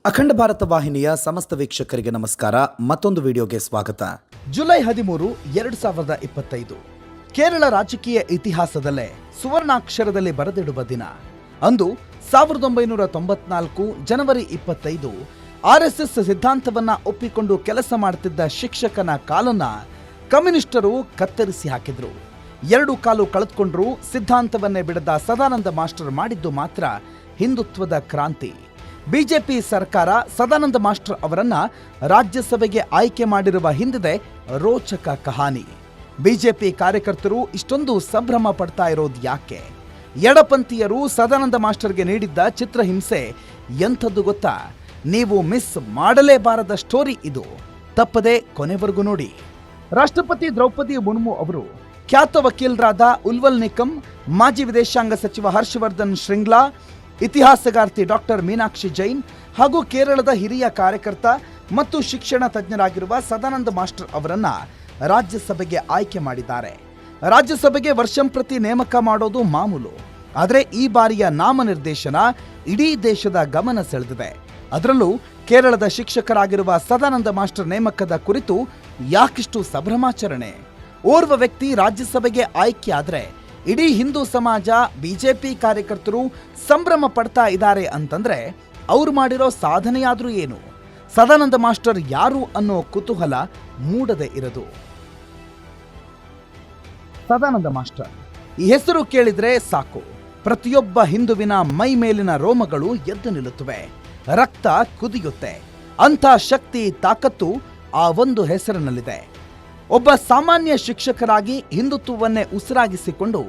ಅಖಂಡ ಭಾರತ ವಾಹಿನಿಯ ಸಮಸ್ತ ವೀಕ್ಷಕರಿಗೆ ನಮಸ್ಕಾರ. ಮತ್ತೊಂದು ವಿಡಿಯೋಗೆ ಸ್ವಾಗತ. ಜುಲೈ 13, 2025 ಕೇರಳ ರಾಜಕೀಯ ಇತಿಹಾಸದಲ್ಲೇ ಸುವರ್ಣಾಕ್ಷರದಲ್ಲಿ ಬರೆದಿಡುವ ದಿನ. ಅಂದು 1994 ಜನವರಿ 25 ಆರ್ಎಸ್ಎಸ್ ಸಿದ್ಧಾಂತವನ್ನ ಒಪ್ಪಿಕೊಂಡು ಕೆಲಸ ಮಾಡುತ್ತಿದ್ದ ಶಿಕ್ಷಕನ ಕಾಲನ್ನ ಕಮ್ಯುನಿಸ್ಟರು ಕತ್ತರಿಸಿ ಹಾಕಿದ್ರು. 2 ಕಾಲು ಕಳೆದುಕೊಂಡ್ರೂ ಸಿದ್ಧಾಂತವನ್ನೇ ಬಿಡದ ಸದಾನಂದ ಮಾಸ್ಟರ್ ಮಾಡಿದ್ದು ಮಾತ್ರ ಹಿಂದುತ್ವದ ಕ್ರಾಂತಿ. ಬಿಜೆಪಿ ಸರ್ಕಾರ ಸದಾನಂದ ಮಾಸ್ಟರ್ ಅವರನ್ನ ರಾಜ್ಯಸಭೆಗೆ ಆಯ್ಕೆ ಮಾಡಿರುವ ಹಿಂದಿದೆ ರೋಚಕ ಕಹಾನಿ. ಬಿಜೆಪಿ ಕಾರ್ಯಕರ್ತರು ಇಷ್ಟೊಂದು ಸಂಭ್ರಮ ಪಡ್ತಾ ಇರೋದು ಯಾಕೆ? ಎಡಪಂಥೀಯರು ಸದಾನಂದ ಮಾಸ್ಟರ್ಗೆ ನೀಡಿದ್ದ ಚಿತ್ರಹಿಂಸೆ ಎಂಥದ್ದು ಗೊತ್ತಾ? ನೀವು ಮಿಸ್ ಮಾಡಲೇಬಾರದ ಸ್ಟೋರಿ ಇದು. ತಪ್ಪದೆ ಕೊನೆವರೆಗೂ ನೋಡಿ. ರಾಷ್ಟ್ರಪತಿ ದ್ರೌಪದಿ ಮುರ್ಮು ಅವರು, ಖ್ಯಾತ ವಕೀಲರಾದ ಉಲ್ವಲ್ ನಿಕಂ, ಮಾಜಿ ವಿದೇಶಾಂಗ ಸಚಿವ ಹರ್ಷವರ್ಧನ್ ಶ್ರಿಂಗ್ಲಾ, ಇತಿಹಾಸಗಾರ್ತಿ ಡಾಕ್ಟರ್ ಮೀನಾಕ್ಷಿ ಜೈನ್ ಹಾಗೂ ಕೇರಳದ ಹಿರಿಯ ಕಾರ್ಯಕರ್ತ ಮತ್ತು ಶಿಕ್ಷಣ ತಜ್ಞರಾಗಿರುವ ಸದಾನಂದ ಮಾಸ್ಟರ್ ಅವರನ್ನ ರಾಜ್ಯಸಭೆಗೆ ಆಯ್ಕೆ ಮಾಡಿದ್ದಾರೆ. ರಾಜ್ಯಸಭೆಗೆ ವರ್ಷಂಪ್ರತಿ ನೇಮಕ ಮಾಡೋದು ಮಾಮೂಲು. ಆದರೆ ಈ ಬಾರಿಯ ನಾಮನಿರ್ದೇಶನ ಇಡೀ ದೇಶದ ಗಮನ ಸೆಳೆದಿದೆ. ಅದರಲ್ಲೂ ಕೇರಳದ ಶಿಕ್ಷಕರಾಗಿರುವ ಸದಾನಂದ ಮಾಸ್ಟರ್ ನೇಮಕದ ಕುರಿತು ಯಾಕಿಷ್ಟು ಸಂಭ್ರಮಾಚರಣೆ? ಓರ್ವ ವ್ಯಕ್ತಿ ರಾಜ್ಯಸಭೆಗೆ ಆಯ್ಕೆಯಾದ್ರೆ ಇಡೀ ಹಿಂದೂ ಸಮಾಜ, ಬಿಜೆಪಿ ಕಾರ್ಯಕರ್ತರು ಸಂಭ್ರಮ ಪಡ್ತಾ ಇದ್ದಾರೆ ಅಂತಂದ್ರೆ ಅವ್ರು ಮಾಡಿರೋ ಸಾಧನೆಯಾದ್ರೂ ಏನು? ಸದಾನಂದ ಮಾಸ್ಟರ್ ಯಾರು ಅನ್ನೋ ಕುತೂಹಲ ಮೂಡದೆ ಇರದು. ಸದಾನಂದ ಮಾಸ್ಟರ್ ಈ ಹೆಸರು ಕೇಳಿದ್ರೆ ಸಾಕು, ಪ್ರತಿಯೊಬ್ಬ ಹಿಂದುವಿನ ಮೈ ಮೇಲಿನ ರೋಮಗಳು ಎದ್ದು ನಿಲ್ಲುತ್ತವೆ, ರಕ್ತ ಕುದಿಯುತ್ತೆ. ಅಂಥ ಶಕ್ತಿ, ತಾಕತ್ತು ಆ ಒಂದು ಹೆಸರಿನಲ್ಲಿದೆ. ಒಬ್ಬ ಸಾಮಾನ್ಯ ಶಿಕ್ಷಕರಾಗಿ ಹಿಂದುತ್ವವನ್ನೇ ಉಸಿರಾಗಿಸಿಕೊಂಡು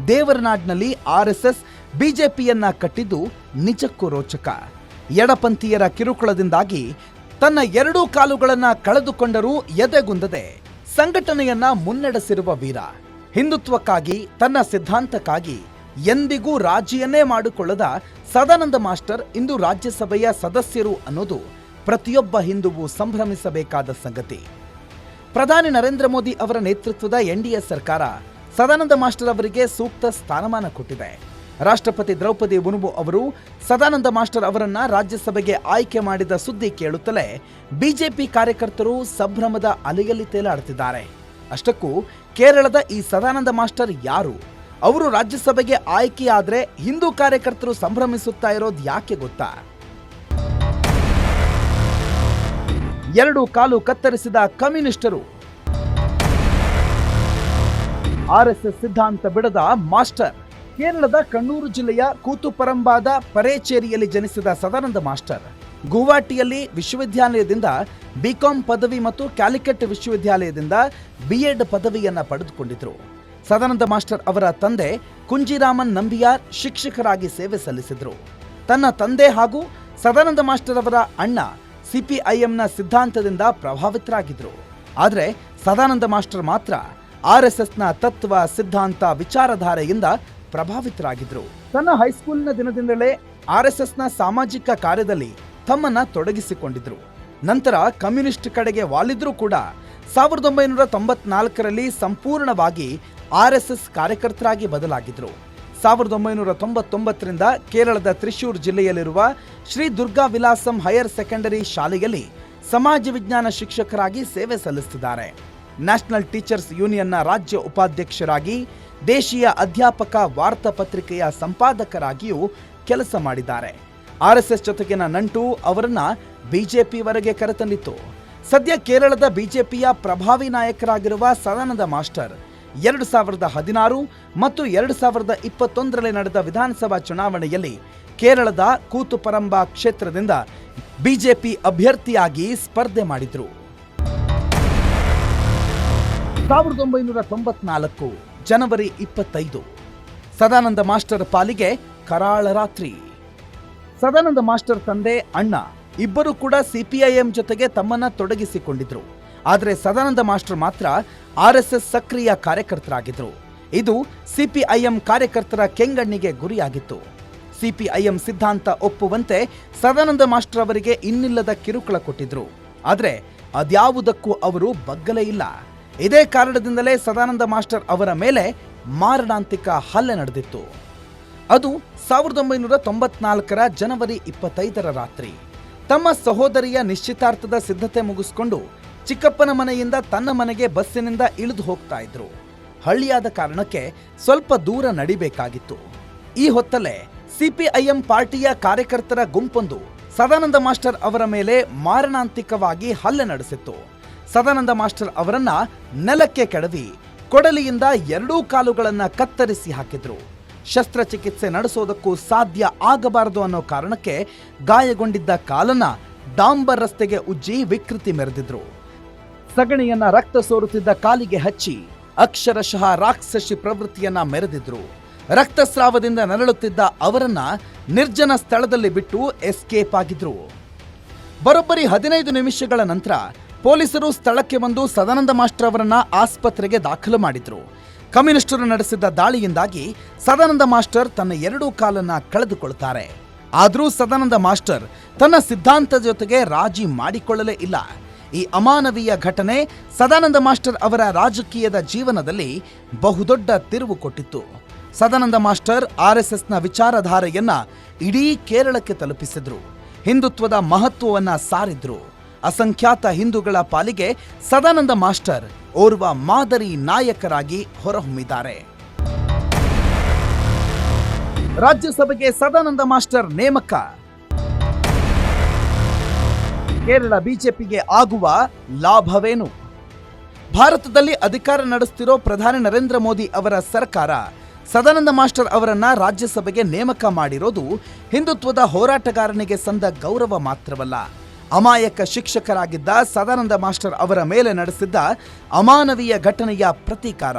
ದೇವರನಾಡಿನಲ್ಲಿ ಆರ್ಎಸ್ಎಸ್ ಬಿಜೆಪಿಯನ್ನ ಕಟ್ಟಿದ್ದು ನಿಜಕ್ಕೂ ರೋಚಕ. ಎಡಪಂಥೀಯರ ಕಿರುಕುಳದಿಂದಾಗಿ ತನ್ನ 2 ಕಾಲುಗಳನ್ನ ಕಳೆದುಕೊಂಡರೂ ಎದೆಗುಂದದೆ ಸಂಘಟನೆಯನ್ನ ಮುನ್ನಡೆಸಿರುವ ವೀರ. ಹಿಂದುತ್ವಕ್ಕಾಗಿ, ತನ್ನ ಸಿದ್ಧಾಂತಕ್ಕಾಗಿ ಎಂದಿಗೂ ರಾಜಿಯನ್ನೇ ಮಾಡಿಕೊಳ್ಳದ ಸದಾನಂದ ಮಾಸ್ಟರ್ ಇಂದು ರಾಜ್ಯಸಭೆಯ ಸದಸ್ಯರು ಅನ್ನೋದು ಪ್ರತಿಯೊಬ್ಬ ಹಿಂದುವು ಸಂಭ್ರಮಿಸಬೇಕಾದ ಸಂಗತಿ. ಪ್ರಧಾನಿ ನರೇಂದ್ರ ಮೋದಿ ಅವರ ನೇತೃತ್ವದ ಎನ್ಡಿಎ ಸರ್ಕಾರ ಸದಾನಂದ ಮಾಸ್ಟರ್ ಅವರಿಗೆ ಸೂಕ್ತ ಸ್ಥಾನಮಾನ ಕೊಟ್ಟಿದೆ. ರಾಷ್ಟ್ರಪತಿ ದ್ರೌಪದಿ ಮುರ್ಮು ಅವರು ಸದಾನಂದ ಮಾಸ್ಟರ್ ಅವರನ್ನ ರಾಜ್ಯಸಭೆಗೆ ಆಯ್ಕೆ ಮಾಡಿದ ಸುದ್ದಿ ಕೇಳುತ್ತಲೇ ಬಿಜೆಪಿ ಕಾರ್ಯಕರ್ತರು ಸಂಭ್ರಮದ ಅಲೆಯಲ್ಲಿ ತೇಲಾಡುತ್ತಿದ್ದಾರೆ. ಅಷ್ಟಕ್ಕೂ ಕೇರಳದ ಈ ಸದಾನಂದ ಮಾಸ್ಟರ್ ಯಾರು? ಅವರು ರಾಜ್ಯಸಭೆಗೆ ಆಯ್ಕೆಯಾದ್ರೆ ಹಿಂದೂ ಕಾರ್ಯಕರ್ತರು ಸಂಭ್ರಮಿಸುತ್ತಾ ಇರೋದು ಯಾಕೆ ಗೊತ್ತಾ? 2 ಕಾಲು ಕತ್ತರಿಸಿದ ಕಮ್ಯುನಿಸ್ಟರು, ಆರ್ಎಸ್ಎಸ್ ಸಿದ್ಧಾಂತ ಬಿಡದ ಮಾಸ್ಟರ್. ಕೇರಳದ ಕಣ್ಣೂರು ಜಿಲ್ಲೆಯ ಕೂತುಪರಂಬಾದ ಪರೇಚೇರಿಯಲ್ಲಿ ಜನಿಸಿದ ಸದಾನಂದ ಮಾಸ್ಟರ್ ಗುವಾಹಟಿಯಲ್ಲಿ ವಿಶ್ವವಿದ್ಯಾಲಯದಿಂದ ಬಿಕಾಂ ಪದವಿ ಮತ್ತು ಕ್ಯಾಲಿಕಟ್ ವಿಶ್ವವಿದ್ಯಾಲಯದಿಂದ ಬಿಎಡ್ ಪದವಿಯನ್ನ ಪಡೆದುಕೊಂಡಿದ್ರು. ಸದಾನಂದ ಮಾಸ್ಟರ್ ಅವರ ತಂದೆ ಕುಂಜಿರಾಮನ್ ನಂಬಿಯಾರ್ ಶಿಕ್ಷಕರಾಗಿ ಸೇವೆ ಸಲ್ಲಿಸಿದ್ರು. ತನ್ನ ತಂದೆ ಹಾಗೂ ಸದಾನಂದ ಮಾಸ್ಟರ್ ಅವರ ಅಣ್ಣ ಸಿಪಿಐಎಂನ ಸಿದ್ಧಾಂತದಿಂದ ಪ್ರಭಾವಿತರಾಗಿದ್ರು. ಆದರೆ ಸದಾನಂದ ಮಾಸ್ಟರ್ ಮಾತ್ರ ಆರ್ಎಸ್ಎಸ್ನ ತತ್ವ, ಸಿದ್ಧಾಂತ, ವಿಚಾರಧಾರೆಯಿಂದ ಪ್ರಭಾವಿತರಾಗಿದ್ರು. ತನ್ನ ಹೈಸ್ಕೂಲಿನ ದಿನದಿಂದಲೇ ಆರ್ಎಸ್ಎಸ್ನ ಸಾಮಾಜಿಕ ಕಾರ್ಯದಲ್ಲಿ ತಮ್ಮನ್ನ ತೊಡಗಿಸಿಕೊಂಡಿದ್ರು. ನಂತರ ಕಮ್ಯುನಿಸ್ಟ್ ಕಡೆಗೆ ವಾಲಿದ್ರೂ ಕೂಡ 1994ರಲ್ಲಿ ಸಂಪೂರ್ಣವಾಗಿ ಆರ್ಎಸ್ಎಸ್ ಕಾರ್ಯಕರ್ತರಾಗಿ ಬದಲಾಗಿದ್ರು. 1999ರಿಂದ ಕೇರಳದ ತ್ರಿಶೂರ್ ಜಿಲ್ಲೆಯಲ್ಲಿರುವ ಶ್ರೀ ದುರ್ಗಾ ವಿಲಾಸಂ ಹೈಯರ್ ಸೆಕೆಂಡರಿ ಶಾಲೆಯಲ್ಲಿ ಸಮಾಜ ವಿಜ್ಞಾನ ಶಿಕ್ಷಕರಾಗಿ ಸೇವೆ ಸಲ್ಲಿಸುತ್ತಿದ್ದಾರೆ. ನ್ಯಾಷನಲ್ ಟೀಚರ್ಸ್ ಯೂನಿಯನ್ನ ರಾಜ್ಯ ಉಪಾಧ್ಯಕ್ಷರಾಗಿ, ದೇಶೀಯ ಅಧ್ಯಾಪಕ ವಾರ್ತಾ ಪತ್ರಿಕೆಯ ಸಂಪಾದಕರಾಗಿಯೂ ಕೆಲಸ ಮಾಡಿದ್ದಾರೆ. ಆರ್ಎಸ್ಎಸ್ ಜೊತೆಗಿನ ನಂಟು ಅವರನ್ನ ಬಿಜೆಪಿವರೆಗೆ ಕರೆತಂದಿತ್ತು. ಸದ್ಯ ಕೇರಳದ ಬಿಜೆಪಿಯ ಪ್ರಭಾವಿ ನಾಯಕರಾಗಿರುವ ಸದಾನಂದ ಮಾಸ್ಟರ್ 2016 ಮತ್ತು 2021ರಲ್ಲಿ ನಡೆದ ವಿಧಾನಸಭಾ ಚುನಾವಣೆಯಲ್ಲಿ ಕೇರಳದ ಕೂತುಪರಂಬ ಕ್ಷೇತ್ರದಿಂದ ಬಿಜೆಪಿ ಅಭ್ಯರ್ಥಿಯಾಗಿ ಸ್ಪರ್ಧೆ ಮಾಡಿದ್ರು. 1994 ಜನವರಿ 25 ಸದಾನಂದ ಮಾಸ್ಟರ್ ಪಾಲಿಗೆ ಕರಾಳ ರಾತ್ರಿ. ಸದಾನಂದ ಮಾಸ್ಟರ್ ತಂದೆ, ಅಣ್ಣ ಇಬ್ಬರು ಕೂಡ ಸಿಪಿಐಎಂ ಜೊತೆಗೆ ತಮ್ಮನ್ನ ತೊಡಗಿಸಿಕೊಂಡಿದ್ರು. ಆದರೆ ಸದಾನಂದ ಮಾಸ್ಟರ್ ಮಾತ್ರ ಆರ್ಎಸ್ಎಸ್ ಸಕ್ರಿಯ ಕಾರ್ಯಕರ್ತರಾಗಿದ್ರು. ಇದು ಸಿಪಿಐಎಂ ಕಾರ್ಯಕರ್ತರ ಕೆಂಗಣ್ಣಿಗೆ ಗುರಿಯಾಗಿತ್ತು. ಸಿಪಿಐಎಂ ಸಿದ್ಧಾಂತ ಒಪ್ಪುವಂತೆ ಸದಾನಂದ ಮಾಸ್ಟರ್ ಅವರಿಗೆ ಇನ್ನಿಲ್ಲದ ಕಿರುಕುಳ ಕೊಟ್ಟಿದ್ರು. ಆದರೆ ಅದ್ಯಾವುದಕ್ಕೂ ಅವರು ಬಗ್ಗಲೇ ಇಲ್ಲ. ಇದೇ ಕಾರಣದಿಂದಲೇ ಸದಾನಂದ ಮಾಸ್ಟರ್ ಅವರ ಮೇಲೆ ಮಾರಣಾಂತಿಕ ಹಲ್ಲೆ ನಡೆದಿತ್ತು. ಅದು 1994ರ ಜನವರಿ 25ರ ರಾತ್ರಿ. ತಮ್ಮ ಸಹೋದರಿಯ ನಿಶ್ಚಿತಾರ್ಥದ ಸಿದ್ಧತೆ ಮುಗಿಸ್ಕೊಂಡು ಚಿಕ್ಕಪ್ಪನ ಮನೆಯಿಂದ ತನ್ನ ಮನೆಗೆ ಬಸ್ಸಿನಿಂದ ಇಳಿದು ಹೋಗ್ತಾ ಇದ್ರು. ಹಳ್ಳಿಯಾದ ಕಾರಣಕ್ಕೆ ಸ್ವಲ್ಪ ದೂರ ನಡಿಬೇಕಾಗಿತ್ತು. ಈ ಹೊತ್ತಲ್ಲೇ ಸಿಪಿಐಎಂ ಪಾರ್ಟಿಯ ಕಾರ್ಯಕರ್ತರ ಗುಂಪೊಂದು ಸದಾನಂದ ಮಾಸ್ಟರ್ ಅವರ ಮೇಲೆ ಮಾರಣಾಂತಿಕವಾಗಿ ಹಲ್ಲೆ ನಡೆಸಿತ್ತು. ಸದಾನಂದ ಮಾಸ್ಟರ್ ಅವರನ್ನ ನೆಲಕ್ಕೆ ಕೆಡವಿ ಕೊಡಲಿಯಿಂದ 2 ಕಾಲುಗಳನ್ನ ಕತ್ತರಿಸಿ ಹಾಕಿದ್ರು. ಶಸ್ತ್ರಚಿಕಿತ್ಸೆ ನಡೆಸೋದಕ್ಕೂ ಸಾಧ್ಯ ಆಗಬಾರದು ಅನ್ನೋ ಕಾರಣಕ್ಕೆ ಗಾಯಗೊಂಡಿದ್ದ ಕಾಲನ್ನ ಡಾಂಬರ್ ರಸ್ತೆಗೆ ಉಜ್ಜಿ ವಿಕೃತಿ ಮೆರೆದಿದ್ರು. ಸಗಣಿಯನ್ನ ರಕ್ತ ಸೋರುತ್ತಿದ್ದ ಕಾಲಿಗೆ ಹಚ್ಚಿ ಅಕ್ಷರಶಃ ರಾಕ್ಷಸಿ ಪ್ರವೃತ್ತಿಯನ್ನ ಮೆರೆದಿದ್ರು. ರಕ್ತಸ್ರಾವದಿಂದ ನರಳುತ್ತಿದ್ದ ಅವರನ್ನ ನಿರ್ಜನ ಸ್ಥಳದಲ್ಲಿ ಬಿಟ್ಟು ಎಸ್ಕೇಪ್ ಆಗಿದ್ರು. ಬರೋಬ್ಬರಿ 15 ನಿಮಿಷಗಳ ನಂತರ ಪೊಲೀಸರು ಸ್ಥಳಕ್ಕೆ ಬಂದು ಸದಾನಂದ ಮಾಸ್ಟರ್ ಅವರನ್ನ ಆಸ್ಪತ್ರೆಗೆ ದಾಖಲು ಮಾಡಿದ್ರು. ಕಮ್ಯುನಿಸ್ಟರು ನಡೆಸಿದ್ದ ದಾಳಿಯಿಂದಾಗಿ ಸದಾನಂದ ಮಾಸ್ಟರ್ ತನ್ನ 2 ಕಾಲನ್ನ ಕಳೆದುಕೊಳ್ತಾರೆ. ಆದರೂ ಸದಾನಂದ ಮಾಸ್ಟರ್ ತನ್ನ ಸಿದ್ಧಾಂತದ ಜೊತೆಗೆ ರಾಜಿ ಮಾಡಿಕೊಳ್ಳಲೇ ಇಲ್ಲ. ಈ ಅಮಾನವೀಯ ಘಟನೆ ಸದಾನಂದ ಮಾಸ್ಟರ್ ಅವರ ರಾಜಕೀಯದ ಜೀವನದಲ್ಲಿ ಬಹುದೊಡ್ಡ ತಿರುವು ಕೊಟ್ಟಿತ್ತು. ಸದಾನಂದ ಮಾಸ್ಟರ್ ಆರ್ಎಸ್ಎಸ್ನ ವಿಚಾರಧಾರೆಯನ್ನ ಇಡೀ ಕೇರಳಕ್ಕೆ ತಲುಪಿಸಿದ್ರು. ಹಿಂದುತ್ವದ ಮಹತ್ವವನ್ನ ಸಾರಿದ್ರು. ಅಸಂಖ್ಯಾತ ಹಿಂದೂಗಳ ಪಾಲಿಗೆ ಸದಾನಂದ ಮಾಸ್ಟರ್ ಓರ್ವ ಮಾದರಿ ನಾಯಕರಾಗಿ ಹೊರಹೊಮ್ಮಿದ್ದಾರೆ. ರಾಜ್ಯಸಭೆಗೆ ಸದಾನಂದ ಮಾಸ್ಟರ್ ನೇಮಕ. ಕೇರಳ ಬಿಜೆಪಿಗೆ ಆಗುವ ಲಾಭವೇನು? ಭಾರತದಲ್ಲಿ ಅಧಿಕಾರ ನಡೆಸುತ್ತಿರೋ ಪ್ರಧಾನಿ ನರೇಂದ್ರ ಮೋದಿ ಅವರ ಸರ್ಕಾರ ಸದಾನಂದ ಮಾಸ್ಟರ್ ಅವರನ್ನ ರಾಜ್ಯಸಭೆಗೆ ನೇಮಕ ಮಾಡಿರೋದು ಹಿಂದುತ್ವದ ಹೋರಾಟಗಾರನಿಗೆ ಸಂದ ಗೌರವ ಮಾತ್ರವಲ್ಲ, ಅಮಾಯಕ ಶಿಕ್ಷಕರಾಗಿದ್ದ ಸದಾನಂದ ಮಾಸ್ಟರ್ ಅವರ ಮೇಲೆ ನಡೆಸಿದ್ದ ಅಮಾನವೀಯ ಘಟನೆಯ ಪ್ರತೀಕಾರ.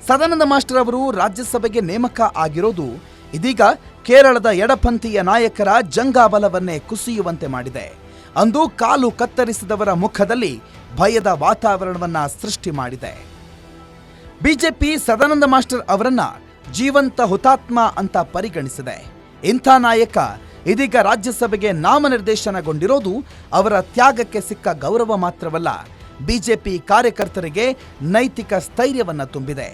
ಸದಾನಂದ ಮಾಸ್ಟರ್ ಅವರು ರಾಜ್ಯಸಭೆಗೆ ನೇಮಕ ಆಗಿರೋದು ಇದೀಗ ಕೇರಳದ ಎಡಪಂಥೀಯ ನಾಯಕರ ಜಂಗಾಬಲವನ್ನೇ ಕುಸಿಯುವಂತೆ ಮಾಡಿದೆ. ಅಂದು ಕಾಲು ಕತ್ತರಿಸಿದವರ ಮುಖದಲ್ಲಿ ಭಯದ ವಾತಾವರಣವನ್ನ ಸೃಷ್ಟಿ ಮಾಡಿದೆ. ಬಿಜೆಪಿ ಸದಾನಂದ ಮಾಸ್ಟರ್ ಅವರನ್ನ ಜೀವಂತ ಹುತಾತ್ಮ ಅಂತ ಪರಿಗಣಿಸಿದೆ. ಇಂಥ ನಾಯಕ ಇದೀಗ ರಾಜ್ಯಸಭೆಗೆ ನಾಮನಿರ್ದೇಶನಗೊಂಡಿರೋದು ಅವರ ತ್ಯಾಗಕ್ಕೆ ಸಿಕ್ಕ ಗೌರವ ಮಾತ್ರವಲ್ಲ, ಬಿಜೆಪಿ ಕಾರ್ಯಕರ್ತರಿಗೆ ನೈತಿಕ ಸ್ಥೈರ್ಯವನ್ನ ತುಂಬಿದೆ.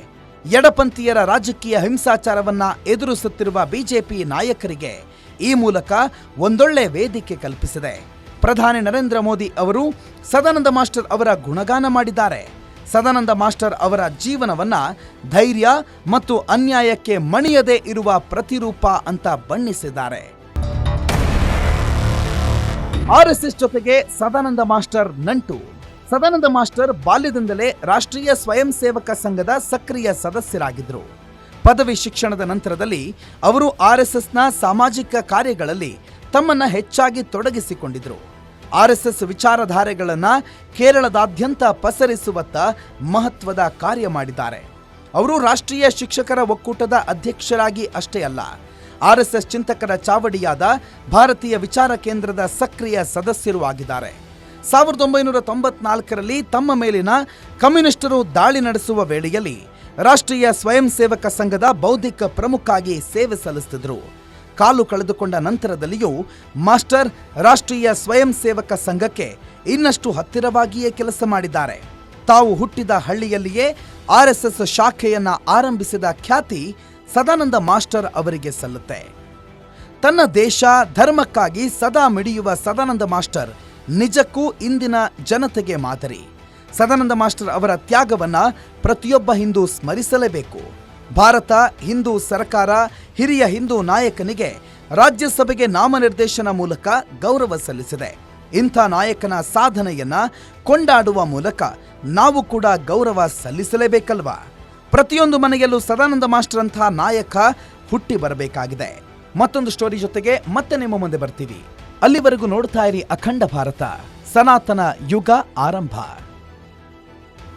ಎಡಪಂಥೀಯರ ರಾಜಕೀಯ ಹಿಂಸಾಚಾರವನ್ನ ಎದುರಿಸುತ್ತಿರುವ ಬಿಜೆಪಿ ನಾಯಕರಿಗೆ ಈ ಮೂಲಕ ಒಂದೊಳ್ಳೆ ವೇದಿಕೆ ಕಲ್ಪಿಸಿದೆ. ಪ್ರಧಾನಿ ನರೇಂದ್ರ ಮೋದಿ ಅವರು ಸದಾನಂದ ಮಾಸ್ಟರ್ ಅವರ ಗುಣಗಾನ ಮಾಡಿದ್ದಾರೆ. ಸದಾನಂದ ಮಾಸ್ಟರ್ ಅವರ ಜೀವನವನ್ನ ಧೈರ್ಯ ಮತ್ತು ಅನ್ಯಾಯಕ್ಕೆ ಮಣಿಯದೇ ಇರುವ ಪ್ರತಿರೂಪ ಅಂತ ಬಣ್ಣಿಸಿದ್ದಾರೆ. ಆರ್ಎಸ್ಎಸ್ ಜೊತೆಗೆ ಸದಾನಂದ ಮಾಸ್ಟರ್ ನಂಟು. ಸದಾನಂದ ಮಾಸ್ಟರ್ ಬಾಲ್ಯದಿಂದಲೇ ರಾಷ್ಟ್ರೀಯ ಸ್ವಯಂ ಸೇವಕ ಸಂಘದ ಸಕ್ರಿಯ ಸದಸ್ಯರಾಗಿದ್ದರು. ಪದವಿ ಶಿಕ್ಷಣದ ನಂತರದಲ್ಲಿ ಅವರು ಆರ್ಎಸ್ಎಸ್ನ ಸಾಮಾಜಿಕ ಕಾರ್ಯಗಳಲ್ಲಿ ತಮ್ಮನ್ನ ಹೆಚ್ಚಾಗಿ ತೊಡಗಿಸಿಕೊಂಡಿದ್ರು. ಆರ್ಎಸ್ಎಸ್ ವಿಚಾರಧಾರೆಗಳನ್ನ ಕೇರಳದಾದ್ಯಂತ ಪಸರಿಸುವತ್ತ ಮಹತ್ವದ ಕಾರ್ಯ ಮಾಡಿದ್ದಾರೆ. ಅವರು ರಾಷ್ಟ್ರೀಯ ಶಿಕ್ಷಕರ ಒಕ್ಕೂಟದ ಅಧ್ಯಕ್ಷರಾಗಿ ಅಷ್ಟೇ ಅಲ್ಲ, ಆರ್ಎಸ್ಎಸ್ ಚಿಂತಕರ ಚಾವಡಿಯಾದ ಭಾರತೀಯ ವಿಚಾರ ಕೇಂದ್ರದ ಸಕ್ರಿಯ ಸದಸ್ಯರೂ ಆಗಿದ್ದಾರೆ. 1994ರಲ್ಲಿ ತಮ್ಮ ಮೇಲಿನ ಕಮ್ಯುನಿಸ್ಟರು ದಾಳಿ ನಡೆಸುವ ವೇಳೆಯಲ್ಲಿ ರಾಷ್ಟ್ರೀಯ ಸ್ವಯಂ ಸೇವಕ ಸಂಘದ ಬೌದ್ಧಿಕ ಪ್ರಮುಖಾಗಿ ಸೇವೆ ಸಲ್ಲಿಸುತ್ತಿದ್ದರು. ಕಾಲು ಕಳೆದುಕೊಂಡ ನಂತರದಲ್ಲಿಯೂ ಮಾಸ್ಟರ್ ರಾಷ್ಟ್ರೀಯ ಸ್ವಯಂ ಸೇವಕ ಸಂಘಕ್ಕೆ ಇನ್ನಷ್ಟು ಹತ್ತಿರವಾಗಿಯೇ ಕೆಲಸ ಮಾಡಿದ್ದಾರೆ. ತಾವು ಹುಟ್ಟಿದ ಹಳ್ಳಿಯಲ್ಲಿಯೇ ಆರ್ಎಸ್ಎಸ್ ಶಾಖೆಯನ್ನ ಆರಂಭಿಸಿದ ಖ್ಯಾತಿ ಸದಾನಂದ ಮಾಸ್ಟರ್ ಅವರಿಗೆ ಸಲ್ಲುತ್ತೆ. ತನ್ನ ದೇಶ ಧರ್ಮಕ್ಕಾಗಿ ಸದಾ ಮಿಡಿಯುವ ಸದಾನಂದ ಮಾಸ್ಟರ್ ನಿಜಕ್ಕೂ ಇಂದಿನ ಜನತೆಗೆ ಮಾದರಿ. ಸದಾನಂದ ಮಾಸ್ಟರ್ ಅವರ ತ್ಯಾಗವನ್ನ ಪ್ರತಿಯೊಬ್ಬ ಹಿಂದೂ ಸ್ಮರಿಸಲೇಬೇಕು. ಭಾರತ ಹಿಂದೂ ಸರ್ಕಾರ ಹಿರಿಯ ಹಿಂದೂ ನಾಯಕನಿಗೆ ರಾಜ್ಯಸಭೆಗೆ ನಾಮನಿರ್ದೇಶನ ಮೂಲಕ ಗೌರವ ಸಲ್ಲಿಸಿದೆ. ಇಂಥ ನಾಯಕನ ಸಾಧನೆಯನ್ನ ಕೊಂಡಾಡುವ ಮೂಲಕ ನಾವು ಕೂಡ ಗೌರವ ಸಲ್ಲಿಸಲೇಬೇಕಲ್ವಾ? ಪ್ರತಿಯೊಂದು ಮನೆಯಲ್ಲೂ ಸದಾನಂದ ಮಾಸ್ಟರ್ ಅಂಥ ನಾಯಕ ಹುಟ್ಟಿ ಬರಬೇಕಾಗಿದೆ. ಮತ್ತೊಂದು ಸ್ಟೋರಿ ಜೊತೆಗೆ ಮತ್ತೆ ನಿಮ್ಮ ಮುಂದೆ ಬರ್ತೀವಿ. ಅಲ್ಲಿವರೆಗೂ ನೋಡ್ತಾ ಇರಿ ಅಖಂಡ ಭಾರತ, ಸನಾತನ ಯುಗ ಆರಂಭ.